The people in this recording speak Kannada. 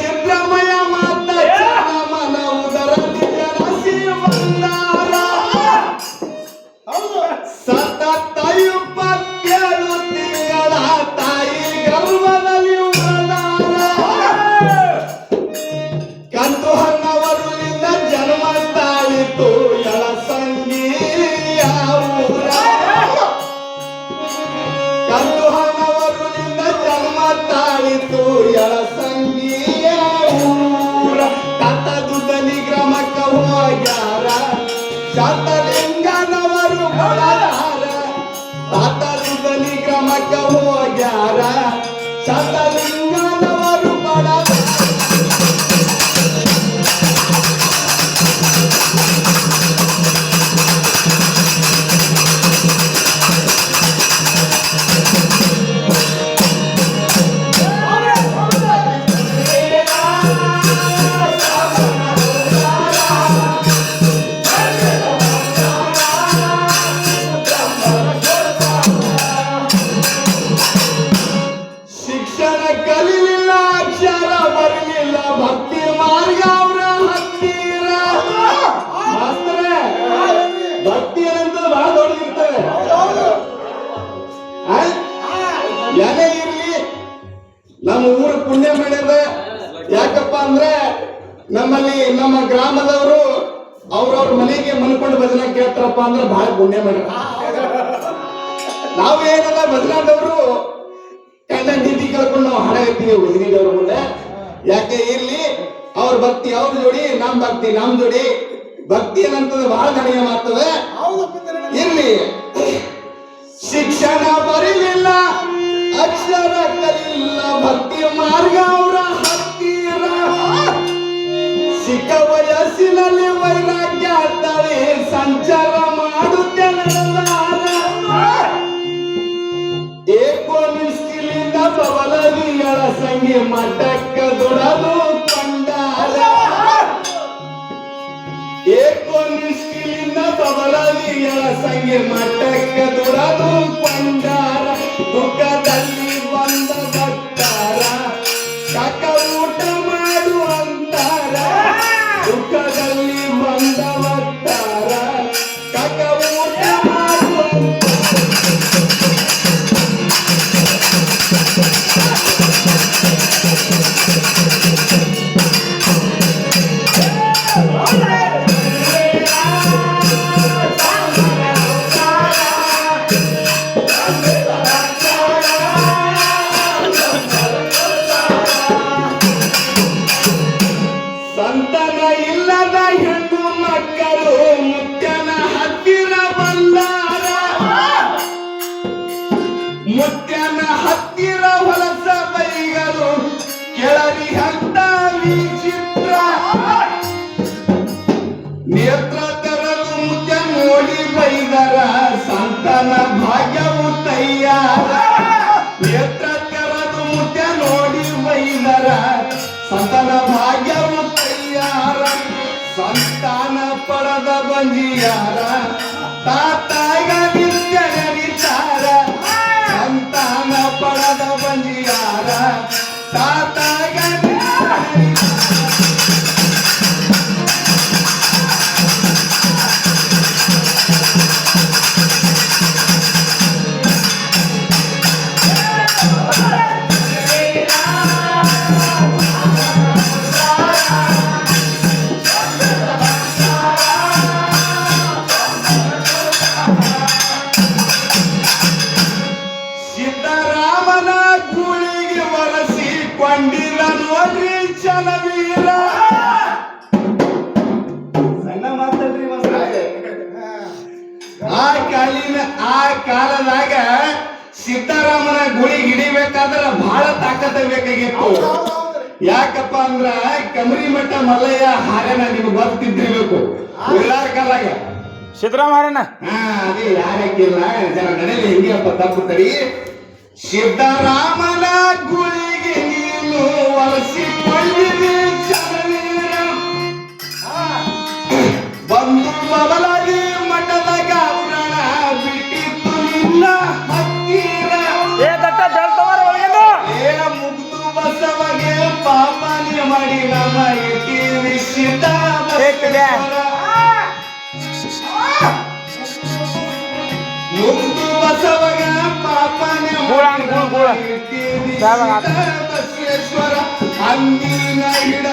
ಸಿದ್ದರಾಮಯ್ಯ ಮಾತ ಮನ ಉದರದಿ ಜನಸಿ ಬಂದಾರ ಸತತ 27 ತಿಂಗಳ ತಾಯಿ ಗರ್ಭದಲ್ಲಿ ಉಳಿದಾರ ಕಂದು ಹಣ್ಣವರುಳಿಂದ ಜನ್ಮ ತಾಳಿತು ಯಳಸಂಗಿಯ ಊರ ಕಂದು ಹಣ್ಣವರುಳಿಂದ ಜನ್ಮ ತಾಳಿತು ಯಳಸಂಗಿಯ ಊರ ತತದುದಲಿ ಗ್ರಾಮಕ್ಕ ಹೋಗ್ಯಾರ ಶಾತಲಿಂಗನವರು ಬಳದಾರ ತತದುದಲಿ ಗ್ರಾಮಕ್ಕ ಹೋಗ್ಯಾರ ಶಾತಲಿಂಗನವರು ಬಳದಾರ ಶಿಕ್ಷಣ ಕಲಿಲಿಲ್ಲ ಅಕ್ಷರ ಬರಲಿಲ್ಲ ಭಕ್ತಿ ಮಾರ್ಗ ಅವರ ಹತ್ತಿರ ಮಾಸ್ತರೇ ಭಕ್ತಿ ಏನಂತ ಬಹಳ ದೊಡ್ಡದಿರ್ತದೆ ಏನೇ ಇರ್ಲಿ ನಮ್ಮ ಊರು ಪುಣ್ಯ ಮಾಡ್ಯದ ಯಾಕಪ್ಪ ಅಂದ್ರೆ ನಮ್ಮಲ್ಲಿ ನಮ್ಮ ಗ್ರಾಮದವರು ಅವ್ರವ್ರ ಮನೆಗೆ ಮನ್ಕೊಂಡು ಭಜನೆ ಕೇಳ್ತಾರಪ್ಪ ಅಂದ್ರೆ ಬಹಳ ಪುಣ್ಯ ಮಾಡ್ಯಾರ ನಾವು ಏನಲ್ಲ ಭಜನಾದವರು ಕಂಡ ನೀತಿ ಕೇಳ್ಕೊಂಡು ನಾವು ಹಾಡ ಇರ್ತೀವಿ ಹುಡುಗಿದವ್ರ ಮುಂದೆ ಯಾಕೆ ಇರ್ಲಿ ಅವ್ರ ಭಕ್ತಿ ಅವ್ರ ಜೋಡಿ ನಮ್ ಭಕ್ತಿ ನಮ್ ಜೋಡಿ ಭಕ್ತಿ ಏನಂತದ ಬಹಳ ಗಣಿಯ ಮಾತದೆ ಇರ್ಲಿ ಶಿಕ್ಷಣ ಬರಲಿಲ್ಲ ಅಕ್ಷರ ಕಲಿಲ್ಲ ಭಕ್ತಿ ಮಾರ್ಗ ಅವರ ಹತ್ತಿರ ಚಿಕ್ಕ ವಯಸ್ಸಿನಲ್ಲಿ ವೈರಾಗ್ಯ ತಳಿ ಸಂಚಾರ ಮಾಡುತ್ತೇನೆ ಏಕೋನಿಷ್ಠಿಲಿಂದ ಬಬಲದಿಗಳ ಸಂಗಿ ಮಠಕ್ಕ ದುಡದು ಕೊಂಡಾರ ಏಕೋನಿಷ್ಠಿಲಿಂದ ಬಬಲದಿಗಳ ಸಂಗಿ ಮಠಕ್ಕ ದುಡದು ಕೊಂಡಾರ ದುಃಖದಲ್ಲಿ ಬಂದ ಭಕ್ತಾರ ಕಾಕ ಊಟ ಮಾಡು ಅಂತಾರ ದುಃಖದಲ್ಲಿ ಬಂದ ಭಕ್ತಾರ ಕಾಕ ಊಟ ಮಾಡು ಸಂತಾನ ಇಲ್ಲದ ಹೆಣ್ಣು ಮಕ್ಕಳು ಮುತ್ಯನ ಹತ್ತಿರ ಬಂದಾರ ಮುತ್ಯನ ಹತ್ತಿರ ಹೊಲಸ ಬೈಗಳು ಕೆಳರಿ ಹಂತ ವಿಚಿತ್ರ ನೇತ್ರ ತರಲು ಮುತ್ಯ ನೋಡಿ ಬೈದರ ಸಂತಾನ ಭಾಗ್ಯವು ತಯ್ಯಾರ ನೇತ್ರ ತರಲು ಮುತ್ಯ ನೋಡಿ ಬೈದರ ಸಂತಾನ ಭಾಗ್ಯವು ತಯ್ಯಾರ ಸಂತಾನ ಪಡೆದ ಬಂಜಿಯಾರ ತಾತಾಗ ನಿತ್ಯ ನಡೀತಾರ ಸಂತಾನ ಪಡೆದ ಬಂಜಿಯಾರ ತಾತಾಗ ಸಿದ್ದರಾಮನ ಗೂಳಿಗೆ ಒರೆಸಿ ಕೊಂಡಿರ ನೋಡ್ರಿ ಚಲವೀರ ಸಣ್ಣ ಮಾತಲ್ರಿ ಆ ಕಾಲದಾಗ ಸಿದ್ದರಾಮನ ಗುಳಿಗೆ ಹಿಡಿಬೇಕಾದ್ರ ಬಹಳ ತಾಕತ್ತ ಬೇಕಾಗಿತ್ತು ಯಾಕಪ್ಪ ಅಂದ್ರ ಕಮರಿ ಮಠ ಮಲ್ಲಯ್ಯ ಹಾರೇನ ನಿಮ್ಗೆ ಗೊತ್ತಿದ್ದಿರ್ಬೇಕು ಉಳ್ಳಾರ ಕಾಲಾಗ ಸಿದ್ದರಾಮಯ್ಯನ ಅದೇ ಯಾರಕ್ಕಿಲ್ಲ ಜನ ನಡೆಯಲಿ ಹೆಂಗಪ್ಪ ತಪ್ಪುತ್ತರಿ ಸಿದ್ದರಾಮನ ಗುಳಿಗೆ ನೀನು ಒರೆಸಿಕೊಂಡಿರಿ ಚಲವೀರ ಬಂದು ಬಬಲಾಗಿ ಮಠದಾಗ ಪುರಾಣ ಬಿಟ್ಟಿತ್ತು ನಿನ್ನ ಹತ್ತಿರ ಏ ದಟ್ಟ ಬೆಳ್ತವರ ಒಳಗಿಂದ ಏ ಮುಗ್ದು ಬಸವಗೆ ಪಾಪ ನಿಮಗ ಮಾಹಿತಿ ನಿಶ್ಚಿತ ಮುಕ್ತು ಬಸವಗ ಪಾಪನೆ ಬಸವೇಶ್ವರ ಅಂಗಿನ ಹಿಡ